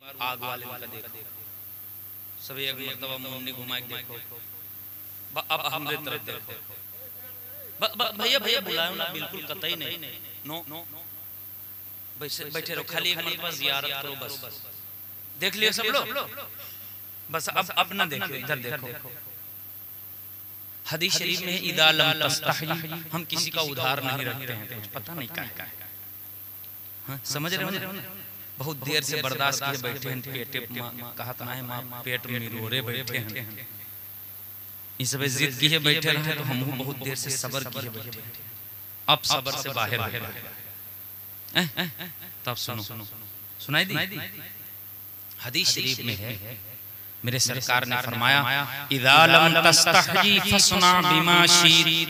आग वाले वाला देखो, सभी एक मर्तबा मुन्नी घुमा के देखो, अब हमरे तरफ देखो। भैया भैया बुलाओ ना, बिल्कुल कतई नहीं, नो बैठे रहो, खाली एक मर्तबा जियारत करो बस। देख लियो सब लोग, बस अब अपना देखो, इधर देखो। हदीस शरीफ में इदा लम तस्तही, हम किसी का उधार नहीं रखते हैं, कुछ पता नहीं क्या है। हाँ, समझ रहे हो ना? बहुत देर से बर्दाश्त किए बैठे हैं, पेटे कहा तो है माँ पेट में रोरे बैठे हैं, इस वजह जिद किए बैठे रहे तो हम बहुत देर से सब्र किए बैठे, अब सब्र से बाहर हो गए। तब सुनो, सुनाई दी? हदीस शरीफ में है, मेरे सरकार ने फरमाया इज़ा लम तस्तही फस्ना बिमा शीत,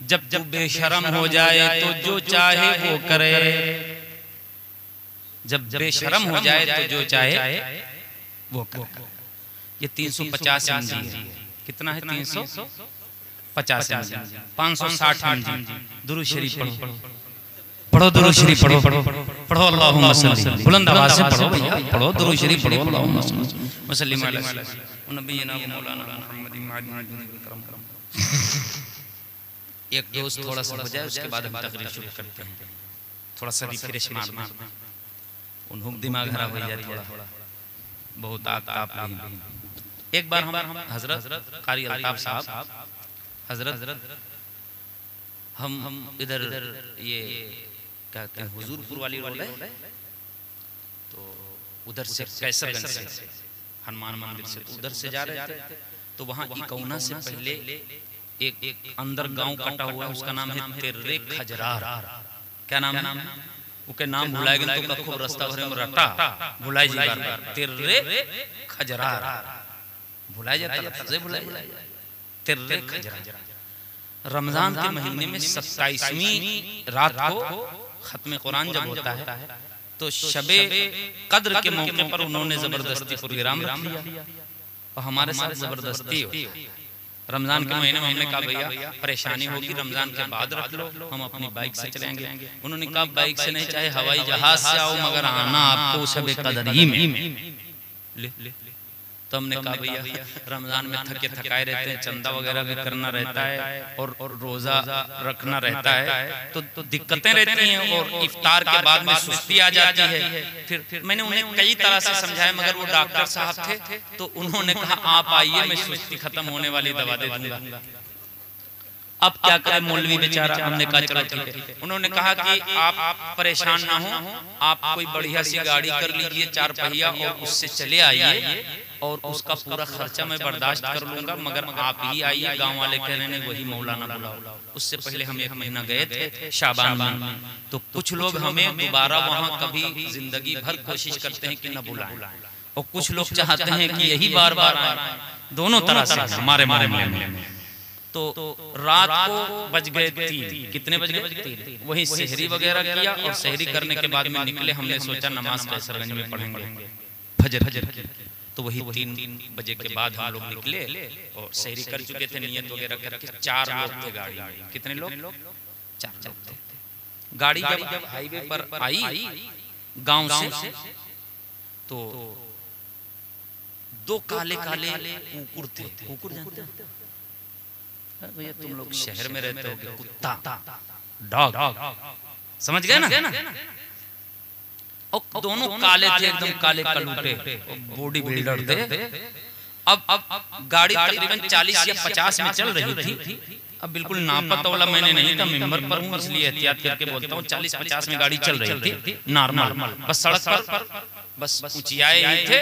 जब जब बेशरम हो जाए तो जो चाहे वो करे, जब बेशरम हो जाए तो जो चाहे वो करे। ये 350 एमजी है, कितना है? 350 एमजी, 560 एमजी। दुरूद शरीफ पढ़ो, दुरूद शरीफ पढ़ो, अल्लाहुम्मा सल्ली, बुलंद आवाज से पढ़ो भैया, पढ़ो दुरूद शरीफ पढ़ो, अल्लाहुम्मा सल्ली अला नबीना मौलाना मुहम्मद। एक दोस्त थोड़ा सा हो जाए, उसके बाद हम तकरीर शुरू करते हैं। थोड़ा सा रिफ्रेश मारना, उन्होंने दिमाग खराब हो जाए थोड़ा, बहुत आप नहीं। एक बार हम हजरत कारी अल्ताफ साहब, हजरत हम इधर ये क्या कहते हैं हुजूरपुर वाली रोड है, तो उधर से कैसरगंज से हनुमान मंदिर से उधर से जा रहे थे, तो वहाँ इकौना से पहले एक अंदर गांव कटा हुआ है, उसका नाम है तिर्रे खजरार। क्या नाम है? उसके नाम भुलाएंगे तो खूब रास्ता भरे में रटा भुलाई जी बार बार, तिर्रे खजरार भुलाया जाता, भुलाया तिर्रे खजरार। रमजान के महीने में 27वीं रात को खत्म कुरान जब होता है, तो शबे कद्र के मौके पर उन्होंने जबरदस्ती प्रोग्राम रख लिया, और हमारे साथ जबरदस्ती हो। रमजान के महीने में हमने कहा भैया परेशानी होगी, रमजान के बाद रख लो, हम अपनी बाइक से चलेंगे। उन्होंने कहा बाइक से नहीं, चाहे हवाई जहाज से आओ, मगर आना आपको शबे कद्र ही में। तो हमने कहा भैया रमजान में थके थकाए रहते हैं, चंदा वगैरह भी करना रहता है और रोजा रखना रहता है, तो दिक्कतें रहती हैं, और इफ्तार के बाद में सुस्ती आ जाती है। फिर मैंने उन्हें कई तरह से समझाया, मगर वो डॉक्टर साहब थे, तो उन्होंने कहा आप आइए, मैं सुस्ती खत्म होने वाली दवा दे दूंगा। अब क्या करें मौलवी बेचारा, हमने कहा चलो ठीक है। उन्होंने कहा कि आप परेशान ना हो, आप कोई बढ़िया सी गाड़ी कर लीजिए 4 पहिया, और उससे चले आइए, और उसका पूरा खर्चा मैं बर्दाश्त कर लूंगा, मगर आप ही आइए। गांव वाले कह रहे हैं वही मौलाना बुलाओ। उससे पहले हम 1 महीना गए थे शाबान में, तो कुछ लोग हमें दोबारा वहां कभी जिंदगी भर कोशिश करते हैं कि न बुलाएं, और कुछ लोग चाहते हैं कि यही बार बार आए। दोनों तरह से हमारे में। तो रात को बज गए 3, कितने बज गए? 3। वही सहरी वगैरह किया, और सहरी करने के बाद में निकले। हमने सोचा नमाज कैसरगंज में पढ़ेंगे फजर की, तो वही 3 बजे के बाद हम लोग निकले, और सहरी कर चुके थे नियत वगैरह करके। 4 लोग थे गाड़ी में। कितने लोग? 4 लोग थे। गाड़ी जब हाईवे पर आई गांव से, तो 2 काले काले कुकुर थे। कुकुर जानते हो भैया, तुम लोग शहर में रहते हो, कुत्ता डॉग, समझ गए ना? और दोनों काले थे, एकदम काले कलूटे, बॉडी बिल्डर थे। अब गाड़ी तकरीबन 40 या 50 में चल रही थी। अब बिल्कुल नापा तौला मैंने नहीं था, मेंबर पर हूँ इसलिए एहतियात करके बोलता हूँ। 40-50 में गाड़ी चल रही थी नॉर्मल, बस सड़क पर बस ऊंचाई ही थे,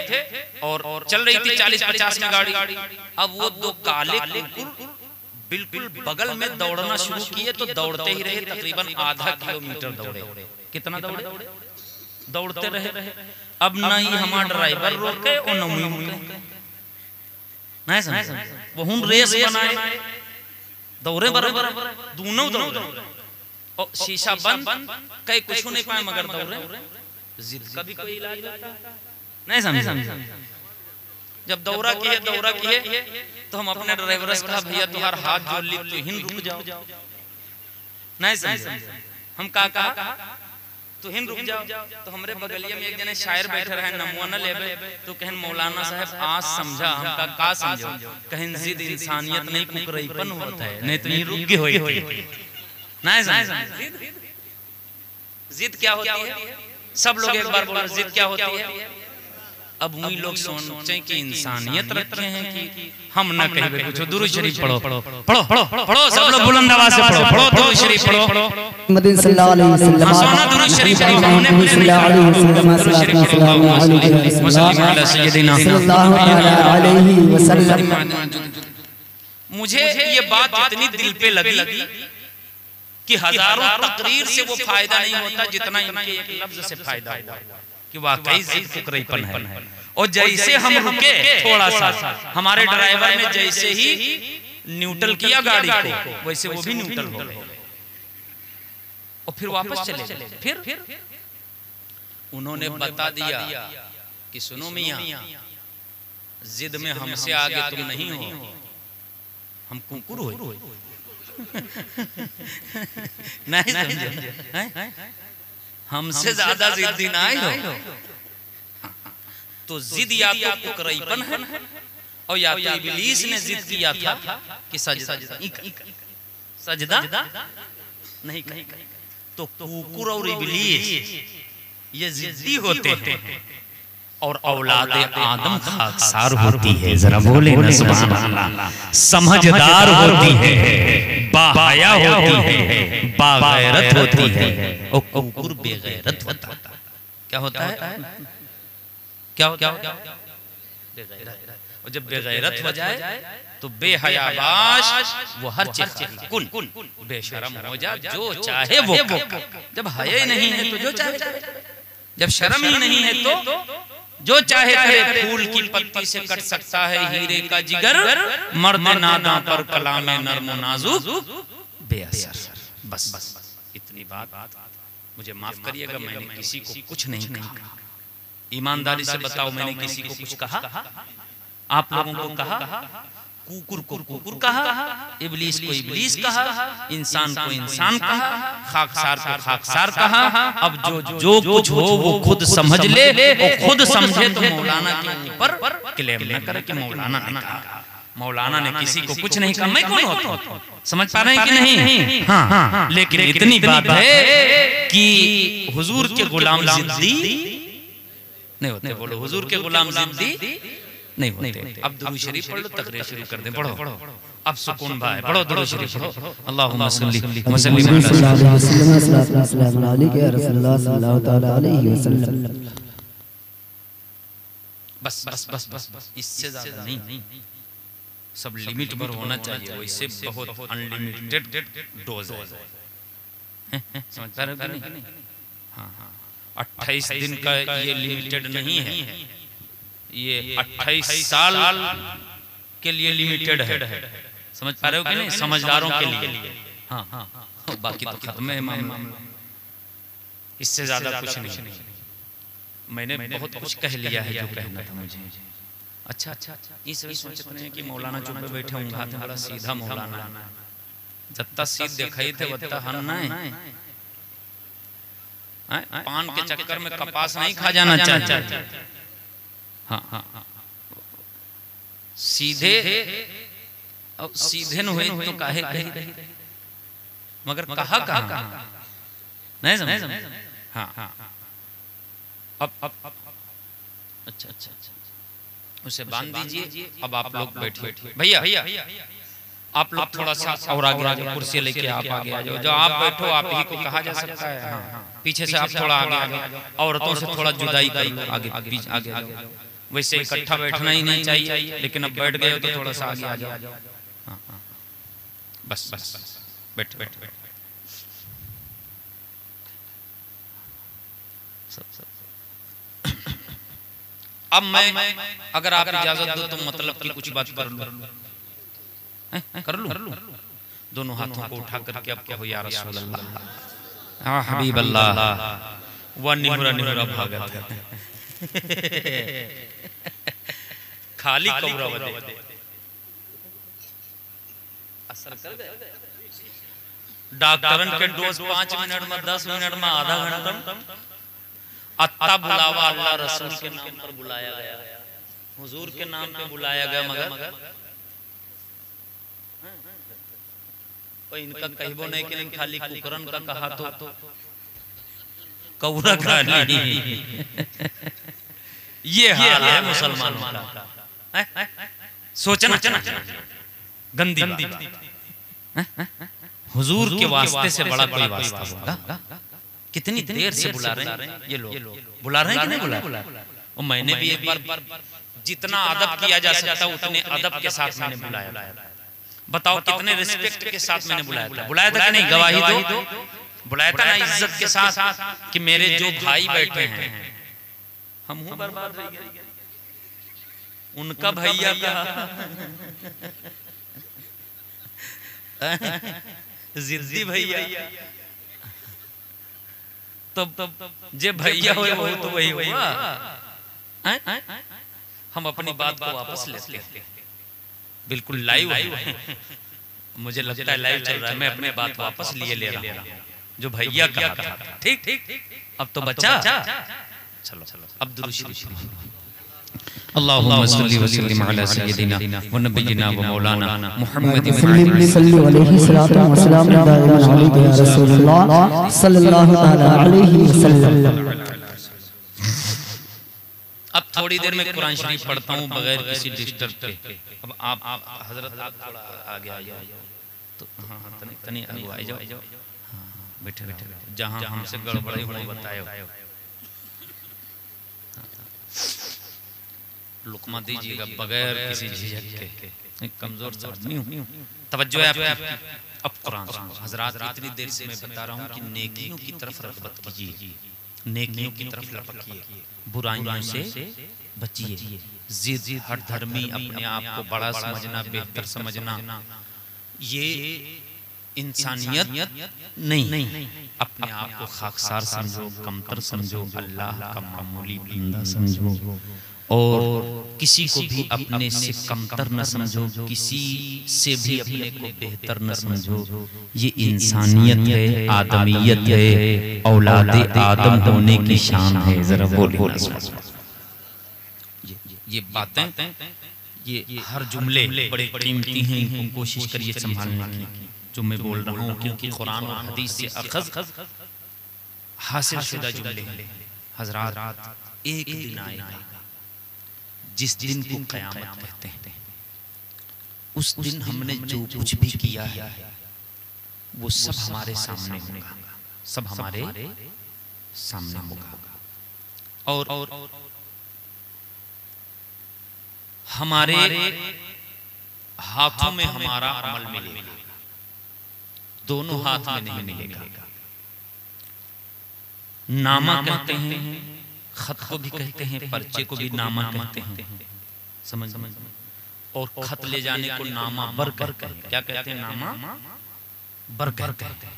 और चल रही थी 40-50 में गाड़ी। अब वो 2 काले कुकुर बिल्कुल बगल में दौड़ना शुरू किए, तो दौड़ते ही रहे, तकरीबन आधा किलोमीटर दौड़े। कितना दौड़े? दौड़ते रहे। अब ना ही हमारा ड्राइवर रोके और न रोके, नहीं समझ, वो हम रेस बनाए, दौड़े बराबर, दोनों दौड़े, और शीशा बंद, कहीं कुछ नहीं पाए, मगर दौड़े। जिद का भी कोई इलाज नहीं समझ। जब दौरा किए तो हम अपने ड्राइवर से कहा भैया तुम्हारा हाथ जोड़ ली, तो हिंद रुक जाओ। नहीं समझ। हम कहा तुहिन रुक जाओ। तो हमरे बगलिया में एक जने शायर बैठे रहे, नमुआ न लेबे, तो कहन मौलाना साहब आज समझा, हमका का समझो, कहन जिद इंसानियत नहीं कुकरईपन होता है, नहीं तो नहीं रुक गई होई नहीं। जिद क्या होती है? सब लोग एक बार बोलो जिद क्या होती है? अब वही लोग सोचते कि इंसानियत रखे हैं कि हम न कहे कुछ। दुरूद शरीफ पढ़ो पढ़ो पढ़ो पढ़ो पढ़ो, सब लोग बुलंद आवाज से पढ़ो पढ़ो दुरूद शरीफ पढ़ो। मदीन सल्लल्लाहु अलैहि वसल्लम सोना दुरूद शरीफ हमने बोले सल्लल्लाहु अलैहि वसल्लम। मुझे ये बात इतनी दिल पे लगी कि हजारों तकरीर से वो फायदा नहीं होता जितना इनके एक लफ्ज से फायदा हुआ कि वाकई जिद फुकरईपन है। और जैसे हम रुके थोड़ा सा, हमारे ड्राइवर ने जैसे ही न्यूट्रल किया गाड़ी को, वैसे वो भी न्यूट्रल हो गए और फिर वापस चले। फिर उन्होंने बता दिया कि सुनो मियां, जिद में हमसे आगे तुम नहीं हो, हम कुकुर हो। नहीं समझे? हमसे ज्यादा जिद्दी ना हो। तो जिद या तो कुकरईपन है और या तो इब्लीस ने जिद किया था कि सजदा नहीं कहीं। तो कुकुर और इब्लीस ये जिद्दी होते हैं और औलाद आदम खाकसार होती है। जरा बोले ना सुभान अल्लाह। समझदार होती है, बाहया होती है, बागैरत होती है और कुकुर बेगैरत होता है। क्या होता है? क्या बेगैरत। और जब बेगैरत हो जाए तो बेहयाबाश वो हर चीज कुन बेशरम हो जा, जो चाहे वो। जब हया नहीं है तो जो चाहे, जब शर्म ही नहीं है तो जो चाहे करे। फूल की पत्ती से कट सकता है हीरे का जिगर, मर्द नादा पर कलामे नर्म नाजुक बेअसर। बस इतनी बात। मुझे माफ करिएगा, मैंने किसी को कुछ नहीं कहा। ईमानदारी से बताओ, मैंने किसी को कुछ कहा? आप लोगों को कहा? कुकुर को कुकुर कहा, इब्लीस को इब्लीस कहा, इंसान को इंसान कहा, खाकसार को खाकसार कहा। अब जो कुछ हो वो खुद समझ ले, वो खुद समझे तो मौलाना के ऊपर क्लेम न करे कि मौलाना ने कहा। मौलाना ने किसी को कुछ नहीं कहा। मैं कौन होता? समझ पा रहे हैं कि नहीं? हाँ, लेकिन इतनी बात है कि हुजूर के गुलाम जिद्दी नहीं होते। बोलो, हुजूर के गुलाम जिद्दी नहीं होते। अब दुरूद शरीफ पढ़ लो, तकरीर शुरू कर दे। पढ़ो अब सुकून भाई, पढ़ो दुरूद शरीफ पढ़ो। अल्लाहुम्मा सल्ली व सल्लिम अला। बस इससे ज्यादा नहीं, सब लिमिट पर होना चाहिए। वैसे बहुत अनलिमिटेड डोज है, समझ पा रहे हो कि नहीं? हाँ, 28 दिन का ये लिमिटेड नहीं है, ये 28 साल के लिए लिमिटेड है। समझ पा रहे हो कि नहीं? समझदारों के लिए। हाँ, बाकी तो खत्म है मामला, इससे ज्यादा कुछ नहीं। मैंने बहुत कुछ कह लिया है जो कहना था मुझे। अच्छा, इस वजह सोचते हैं कि मौलाना चुप पे बैठे होंगे, हाथ में बड़ा सीधा मौलाना, जत्ता सीध दिखाई थे वत्ता हन नहीं। पान के चक्कर में कपास नहीं खा जाना चाहिए। हाँ, सीधे अब सीधे न हुए तो काहे कही, मगर कहा नहीं समझ। हाँ, अब अच्छा, उसे बांध दीजिए। अब आप लोग बैठिए। भैया आप लोग थोड़ा सा और आगे कुर्सी लेके आप आगे आ जाओ। जो आप बैठो आप ही को कहा जा सकता है। हाँ, पीछे से आप थोड़ा आगे आ जाओ, औरतों से थोड़ा जुदाई कर लो, आगे। वैसे इकट्ठा बैठना ही नहीं चाहिए, लेकिन अब बैठ गए हो तो थोड़ा सा आगे आ जाओ। हाँ, बस बैठ। अब मैं अगर आप इजाजत दो तो मतलब की कुछ बात कर लूं। दोनों हाथों को उठा करके अब कहो या रसूल अल्लाह, या हबीब अल्लाह। वह निहुरा भागत है खाली कौरव दे असर कर गए। डॉक्टरन के डोज 5 मिनट में 10 मिनट में आधा घंटा अत्ता बुलावा अल्लाह रसूल के नाम पर बुलाया गया, हुजूर के नाम पे बुलाया गया, मगर इनका कहबो नहीं कि खाली कुकरन का कहा तो कौरा का नहीं। ये हाल है मुसलमानों का। सोचना गंदी बात। हुजूर के वास्ते से बड़ा कोई वास्ता होगा? कितनी देर से बुला रहे हैं ये लोग, बुला रहे हैं कि नहीं बुला रहे? और मैंने भी एक बार जितना अदब किया जा सकता उतने अदब के साथ मैंने बुलाया। बताओ कितने रिस्पेक्ट के साथ मैंने बुलाया था। बुलाया था कि नहीं? गवाही दो। बुलाया था ना इज्जत के साथ कि मेरे जो भाई बैठे हैं हम हूं बर्बाद रह गए, उनका भैया का जिद्दी भैया, तब जे भैया हुए वो तो वही हुआ। हम अपनी बात को वापस लेते हैं। बिल्कुल लाइव है, मुझे लगता है लाइव चल रहा है। मैं अपनी बात वापस लिए ले रहा हूं जो भैया कहा था। ठीक, अब तो बच्चा। चलो अब दुरूद शरीफ। अल्लाहुम्मा सल्ली व सल्लिम अला सय्यिदिना व नबियिना व मौलाना मुहम्मद सल्लल्लाहु अलैहि वसल्लम दाइमन अलैहि या रसूलुल्लाह सल्लल्लाहु अलैहि वसल्लम। अब थोड़ी देर में कुरान शरीफ पढ़ता हूँ बगैर किसी डिस्टर्ब के। अब आप हजरत आप थोड़ा आगे आ जाओ तो हाँ तनी आ जाओ। हाँ बैठे जहाँ हमसे गड़बड़ी हो बताए। लुकमा दीजिएगा बगैर किसी झिझक के। कमजोर सा आदमी हूँ। तवज्जो है आपकी। अब कुरान हजरात इतनी देर से मैं बता रहा हूँ कि नेकियों की तरफ रग़बत कीजिए, नेकियों की तरफ लपकिए, बुराइयों से बचिए। जिद हर धर्मी अपने आप को बड़ा समझना, बेहतर समझना, ये इंसानियत नहीं। अपने आप को खाकसार समझो, कमतर समझो, अल्लाह का मामूली बंदा समझो और किसी को भी अपने से कमतर न समझो, किसी से भी अपने को बेहतर न समझो। ये इंसानियत है, आदमियत है, औलादे आदम होने की शान है। जरा बोलो ये बातें, ये हर जुमले बड़े कीमती हैं, इनको कोशिश करिए संभालने की जो मैं बोल रहा हूँ, क्योंकि कुरान और हदीस से अखज़ हासिल शुदा जुमले हैं। हजरात एक दिन आएगा जिस दिन को क़यामत कहते हैं। उस दिन हमने जो कुछ भी किया है वो सब हमारे सामने होगा, सब हमारे सामने होगा और हमारे हाथों में हमारा अमल मिलेगा, दोनों हाथ में नहीं मिलेगा। नामा कहते हैं, खत को भी कहते हैं, पर्चे को भी नामा कहते हैं। समझ और खत ले जाने को नामा बर कहते हैं। क्या कहते हैं? नामा बर कहते हैं।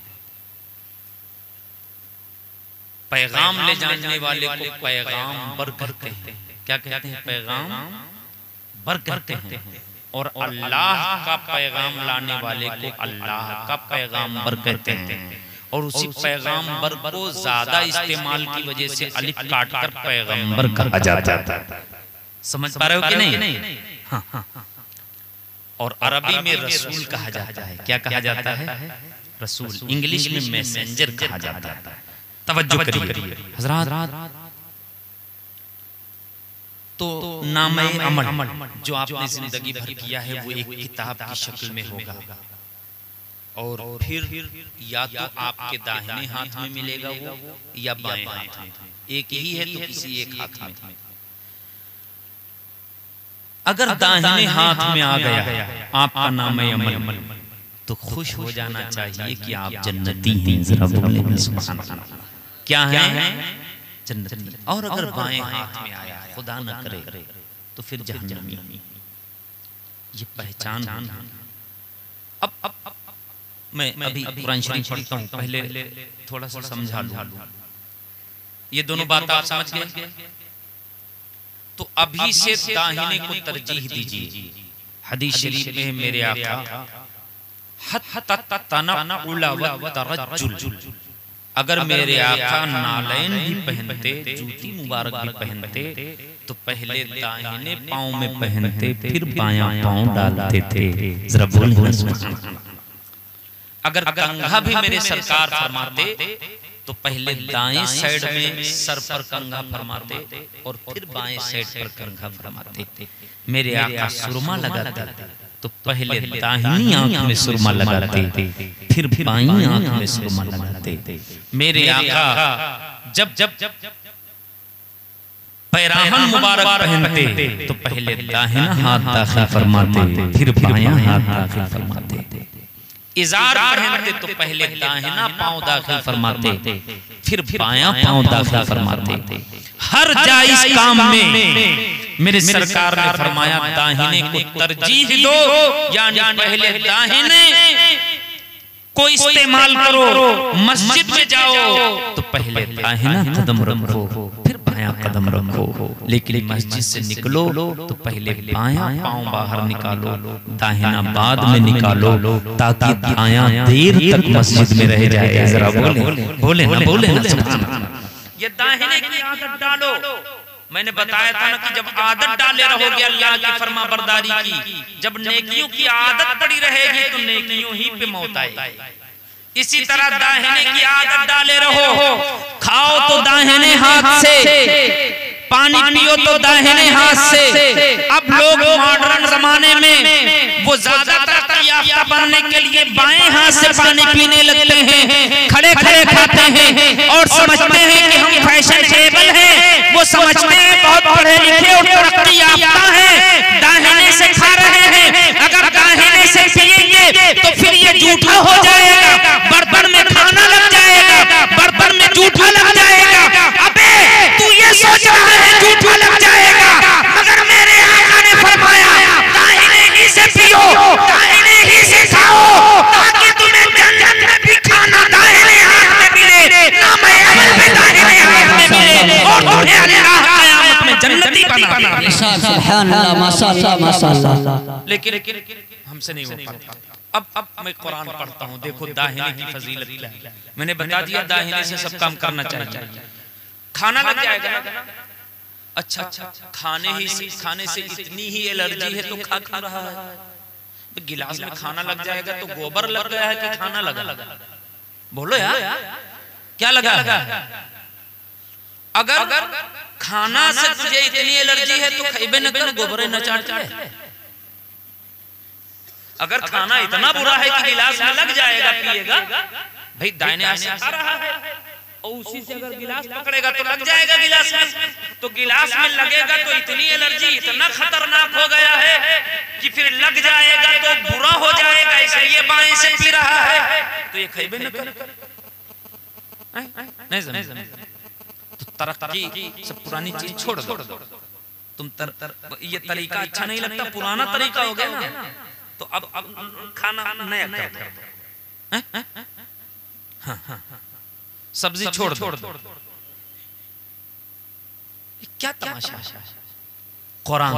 पैगाम ले जाने वाले को पैगाम बर कहते हैं। क्या कहते हैं? पैगाम बर कहते हैं। और अल्लाह का पैगाम लाने वाले को अल्लाह का पैगाम बर कहते हैं। और उसी पैगाम्बर को ज्यादा इस्तेमाल की वजह से अलिफ काटकर पैगंबर कहा जाता है। समझ पा रहे हो कि नहीं? हाँ। और अरबी में रसूल कहा जाता है। क्या कहा जाता है? रसूल। इंग्लिश में मैसेंजर कहा जाता है। तवज्जो करिए हजरात। तो नामे अमल जो आपने जिंदगी भर किया है वो एक किताब की शक्ल में होगा और फिर या तो आपके दाहिने हाथ में मिलेगा वो या बाएं हाथ में। एक ही है तो किसी एक हाथ में। अगर दाहिने हाथ में आ गया आपका नाम अमल तो खुश हो जाना चाहिए कि आप जन्नती हैं। जरा बोले सुभान अल्लाह। क्या है? जन्नती। और अगर बाएं हाथ में आया खुदा न करे तो फिर जहन्नमी। ये पहचान। अब मैं अभी कुरान शरीफ पढ़ता हूँ, पहले थोड़ा सा समझा लूं। ये दोनों बात आप समझ गए? तो अभी से दाहिने को तरजीह दीजिए। हदीस शरीफ में मेरे आका अगर मेरे आका नालैन भी पहनते, जूती मुबारक भी पहनते, तो पहले दाहिने पांव में पहनते, फिर बायां पांव डालते थे। जरा बोलिए। अगर कंघा भी मेरे सरकार फरमाते, तो पहले दाएं साइड में सर पर कंघा फरमाते और फिर बाएं साइड पर कंघा फरमाते। मेरे आका सुरमा लगाते, तो पहले दाहिनी आंख में सुरमा लगाते, फिर बाईं आंख में सुरमा लगाते। मेरे आका जब जब पैराहन मुबारक पहनते, तो पहले दाहिना हाथ दाखिल फरमाते, फिर बायां हाथ दाखिल फरमाते। इजार पहनते, तो पहले दाहिना पांव दाखिल फरमाते, फिर बायां पांव दाखिल फरमाते। हर जायज काम में मेरे सरकार ने फरमाया दाहिने को तरजीह दो, यानी पहले दाहिने को इस्तेमाल करो। मस्जिद में जाओ तो पहले दाहिना कदम रखो, फिर बायां कदम रखो। लेकिन मस्जिद से निकलो तो पहले बायां पांव बाहर निकालो, दाहिना बाद में निकालो, ताकि दायां देर तक मस्जिद में रह जाए। जरा बोले ना। ये दाहिने की आदत डालो। मैंने बताया था ना कि जब आदत डाले रहोगे अल्लाह की फरमा बरदारी की, जब नेकियों की आदत पड़ी रहेगी तो नेकियों ही पे मौत आएगी। इसी तरह दाहिने की आदत डाले रहो। खाओ तो दाहिने हाथ से, पानी पियो तो दाहिने हाथ से। अब लोग मॉडर्न जमाने में वो ज्यादातर याफ्ता बनने के लिए बाएं हाथ से पानी पीने लगते हैं, खड़े खड़े खाते हैं और समझते हैं कि हम फैशनेबल हैं। वो समझते हैं बहुत पढ़े लिखे और तरक्की याफ्ता हैं, दाहिने से खा रहे हैं। अगर दाहिने से पिएंगे तो फिर ये जूठा हो जाएगा, बर्तन में खाना लग जाएगा, बर्तन में जूठा लग जाएगा। अबे तू ये सोच रहा है जूठा लग जाएगा, मगर मेरे आका ने फरमाया दाहिने ही से पियो, दाहिने ही से खाओ, ताकि तुम्हें जन्नत में भी खाना दाहिने हाथ में मिले, नाम अमल में दाहिने हाथ में मिले और तुम्हें अल्लाह क़यामत में जन्नती बना। सुभान अल्लाह, माशाअल्लाह माशाअल्लाह। लेकिन हमसे नहीं हो पाता। अब मैं कुरान पढ़ता हूँ, देखो दाहिने की फजीलत क्या है। मैंने बता दिया दाहिने से सब काम करना चाहिए। खाना लग जाएगा ना, अच्छा खाने से इतनी ही एलर्जी है तो खा खा रहा है। तो गिलास में खाना लग जाएगा तो गोबर लग गया है कि खाना लगा? बोलो यार, क्या लगा है? अगर खाना से तुझे इतनी एलर्जी है तो खाइबे न कर, गोबरे न चाट ले। अगर खाना इतना बुरा है कि गिलास में लग जाएगा, पिएगा भाई दाहिने हाथ से खा रहा है और उसी से अगर गिलास पकड़ेगा तो लग जाएगा गिलास में, तो गिलास में लगेगा तो इतनी एलर्जी, इतना खतरनाक हो गया है कि फिर लग जाएगा तो बुरा हो जाएगा, इसलिए बाएं से पी रहा है तो ये खाइबे न कर। नहीं तो तरक्की सब पुरानी चीज छोड़ दो। तुम ये तरीका अच्छा नहीं लगता, पुराना तरीका हो गया ना, तो अब खाना नया कर दो। हाँ, सब्जी छोड़ दो। क्या तमाशा है? कुरान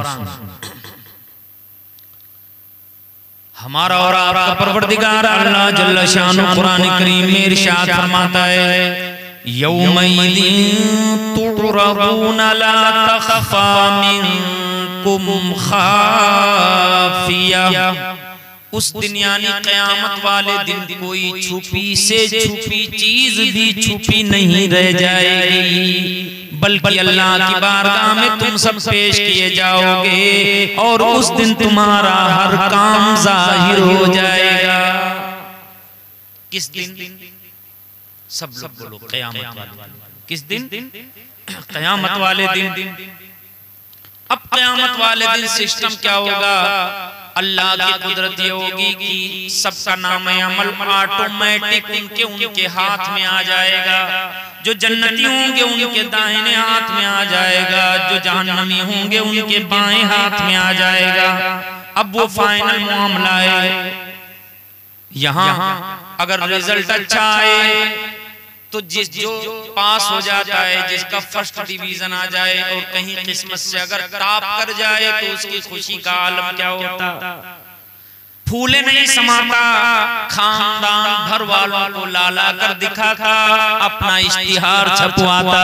हमारा और आपका परवरदिगार अल्लाह जल्ल शानु कुरान करीम में इरशाद फरमाता है, यौमइदिन तुरदून ला तखफा मिनकुम खाफिया। उस दिन यानी क़यामत वाले दिन कोई छुपी से छुपी चीज भी छुपी नहीं रह जाएगी, बल्कि अल्लाह की बारगाह में तुम सब पेश किए जाओगे और उस दिन तुम्हारा हर काम जाहिर हो जाएगा। किस दिन? सब लोग बोलो क़यामत वाले दिन। किस दिन? क़यामत वाले दिन। अब क़यामत वाले दिन सिस्टम क्या होगा? अल्लाह की कुदरत ये होगी कि सबका नाम अमल ऑटोमेटिक उनके हाथ में आ जाएगा। जो जन्नती होंगे उनके दाहिने हाथ में आ जाएगा, जो जहन्नमी होंगे उनके बाएं हाथ में आ जाएगा। अब वो फाइनल मामला है। यहाँ अगर रिजल्ट अच्छा आए तो जो पास हो जाता है, जिसका फर्स्ट डिवीजन आ जाए और कहीं किस्मत से अगर टॉप कर जाए तो उसकी खुशी का आलम क्या होता। फूले नहीं समाता, खानदान भर वालों को लाला कर दिखाता, अपना इश्तिहार छपवाता।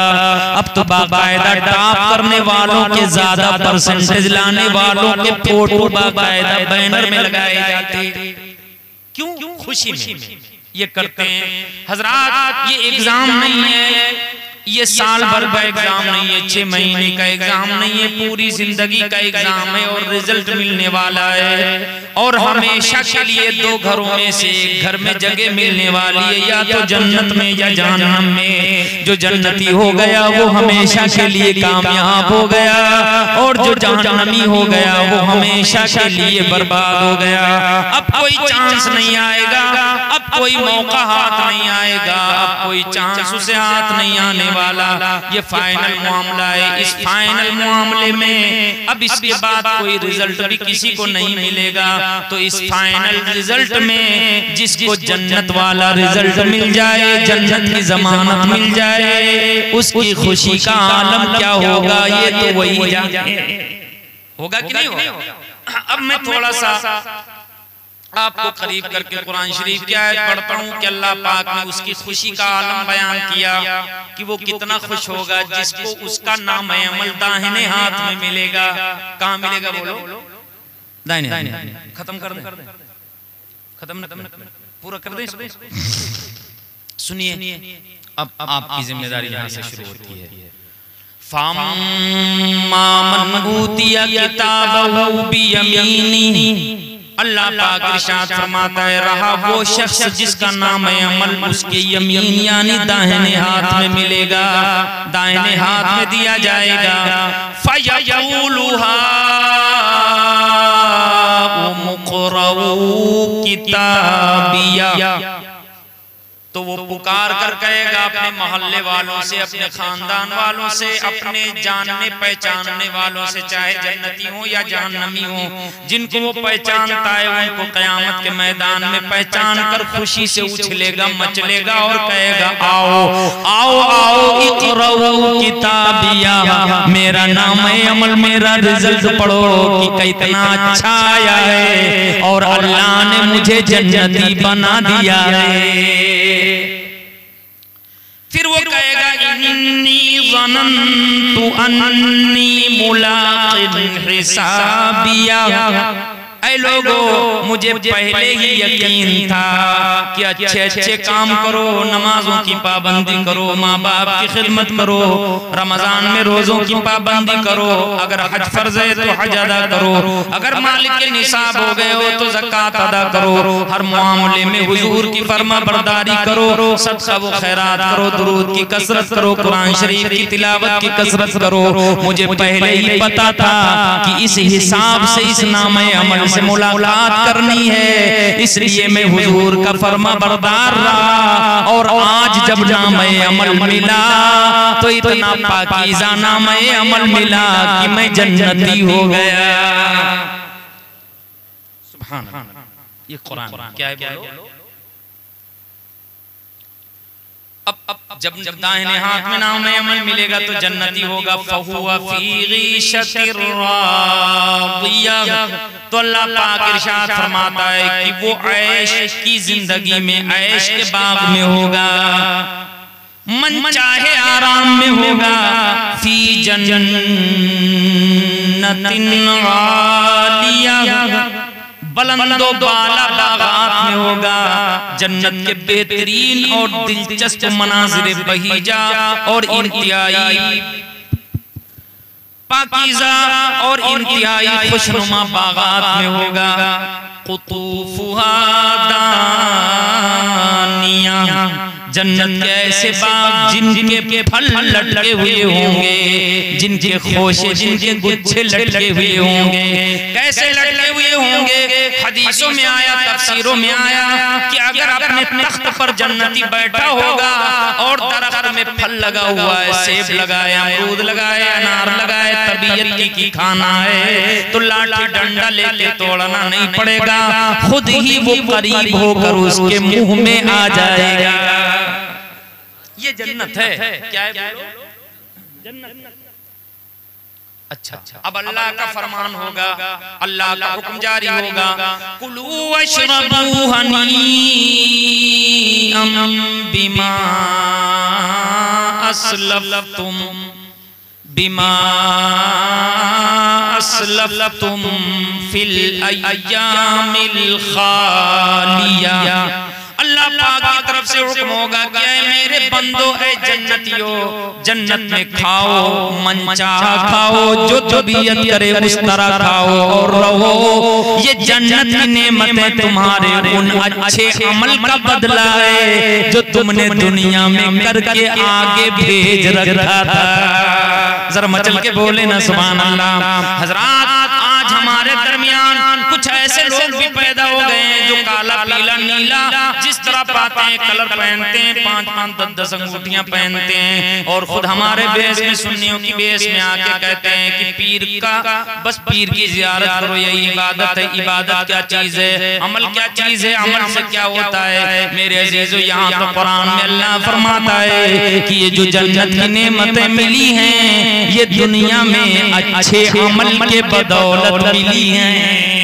अब तो बाकायदा टॉप करने वालों के ज्यादा परसेंटेज लाने वालों के फोटो बाकायदा बैनर में लगाए जाते। क्यों? खुशी में ये करते हैं। हजरात, ये एग्जाम नहीं है, ये साल भर का एग्जाम नहीं है, 6 महीने का एग्जाम नहीं है, पूरी जिंदगी का एग्जाम है और रिजल्ट मिलने वाला है। और हमेशा के लिए 2 घरों में से एक घर में जगह मिलने वाली है, या तो जन्नत में या जहन्नम में। जो जन्नती हो गया वो हमेशा के लिए कामयाब हो गया, और जो जहन्नमी हो गया वो हमेशा के लिए बर्बाद हो गया। अब कोई चांस नहीं आएगा, अब कोई मौका हाथ नहीं आएगा, अब कोई चांस उसे हाथ नहीं आने वाला। ये फाइनल मामला है। इस फाइनल मामले में अब इसके बाद कोई रिजल्ट भी किसी को नहीं मिलेगा। तो इस फाइनल रिजल्ट में जिसको जन्नत वाला रिजल्ट मिल जाए, जन्नत की जमानत मिल जाए, उसकी खुशी का आलम क्या होगा ये तो वही जाने। होगा कि नहीं होगा? अब मैं थोड़ा सा आपको करीब करके कुरान शरीफ की आयत पढ़ता हूँ कि अल्लाह पाक ने उसकी खुशी का आलम बयान किया कि वो कितना खुश होगा जिसको उसका नाम अमल दाहिने हाथ में मिलेगा। कहाँ मिलेगा बोलो? दाहिने। खत्म कर दे, खत्म न पूरा कर दे। सुनिए, अब आपकी जिम्मेदारी यहाँ से शुरू होती है। फम्मा मन ऊतिया किताबहु बियमीनिही, अल्लाह पाक इरशाद फरमाता है, रहा वो शख्स जिसका नाम है अमल उसके यमीन यानी दाहिने हाथ में मिलेगा, दाहिने हाथ में दिया जाएगा। फयक़ूलुहा मुक़रऊ किताबिया, तो वो पुकार कर कहेगा अपने मोहल्ले वालों से, अपने खानदान वालों से, अपने जानने पहचानने वालों से, चाहे जन्नती हो या जहन्नमी हो, जिनको वो पहचानता है उनको क़यामत के मैदान में पहचान कर खुशी से उछलेगा, मचलेगा और कहेगा, आओ आओ आओ इक़राऊ किताबिया, मेरा नाम है अमल, मेरा रिजल्ट पढ़ो कि कितना अच्छा आया है और अल्लाह ने मुझे जन्नती बना दिया है। फिर वो कहेगा, इन्नी ज़नन्तु अन्नी मुलाक़िन हिसाबिया, ऐ लोगों मुझे पहले ही यकीन था कि अच्छे अच्छे काम करो, नमाजों की पाबंदी करो, माँ बाप की खिदमत करो, रमजान में रोजों की पाबंदी करो, अगर हज फर्ज है तो हज अदा करो, अगर मालिक के निसाब हो गए हो तो ज़कात अदा करो, हर मामले में हुजूर की फरमा बरदारी करो, सदका व खैरात करो, दुरूद की कसरत करो, कुरान शरीफ की तिलावत की कसरत करो। मुझे पहले ही पता था कि इस हिसाब से इस नामे अमल से मुलाकात करनी है, इसलिए मैं हुजूर का फरमा बरदार रहा। और आज जब नामे अमल मिला तो इतना पाकीज़ा नामे अमल मिला कि मैं जन्नती हो गया। सुभान अल्लाह, ये कुरान क्या है बोलो? अब जब दाहिने हाथ में नाम अमल मिलेगा तो जन्नती होगा। फहुवा फी गीशतिर रादिया, तो अल्लाह पाक इरशाद फरमाता है कि वो ऐश की जिंदगी में, ऐश के बाग में होगा, मन चाहे आराम में होगा। फी जन्नतिन आलिया, बुलंदो बाला बागात में होगा, जन्नत के बेहतरीन और दिलचस्प मनाज़िर बहीजा और इंतहाई पाकीज़ा और इंतहाई खुशनुमा बागात में होगा। कुतूफुहा दानिया, जन्नत के ऐसे बाग जिनके फल लटके हुए होंगे, जिनके खोशे, जिनके गुच्छे लटके हुए होंगे। कैसे लटके हुए होंगे? हदीसों में आया, तफसीरों में आया कि अगर अपने तख्त पर जन्नती बैठा होगा और दरख्त में फल लगा हुआ है, सेब लगा है, अमरूद लगा है, अनार लगा है, तबीयत की खाना है, तो लाठी डंडा लेके तोड़ना नहीं पड़ेगा, खुद ही वो करीब होकर उसके मुंह में आ जाएगा। ये जन्नत है। क्या है बोलो? जन्नत। अच्छा, अब अल्लाह का फरमान होगा, अल्लाह का हुक्म जारी होगा, कुलू वशरबू हनीअम बिमा अस्लफ्तुम फिल अय्यामिल खालिया। अल्लाह पाक की तरफ से हुक्म होगा कि ऐ मेरे बंदो, ऐ जन्नतियो, जन्नत में खाओ, मनचाहा खाओ, जो तबीयत करे उस तरह खाओ और रहो। ये जन्नत की नेमतें तुम्हारे उन अच्छे अमल का बदला है जो तुमने दुनिया में करके आगे भेज रखा था। जरा मचल के बोले ना सुभान अल्लाह। हजरात, आज हमारे दरमियान कुछ ऐसे लोग भी पैदा हो गए हैं जो काला पीला नीला जिस तरह पाते हैं कलर पहनते हैं, 5-5 10-10 अंगूठियां पहनते हैं और खुद हमारे बेस में, सुन्नियों की बेस में आके कहते हैं कि पीर का बस पीर की जियारत करो, यही इबादत है। इबादत क्या चीज है, अमल क्या चीज है, अमल से क्या होता है? मेरे अजीजों, यहाँ तो कुरान में अल्लाह फरमाता है कि ये जो जन्नत की नेमतें मिली हैं ये दुनिया में अच्छे अमल के बदौलत मिली हैं।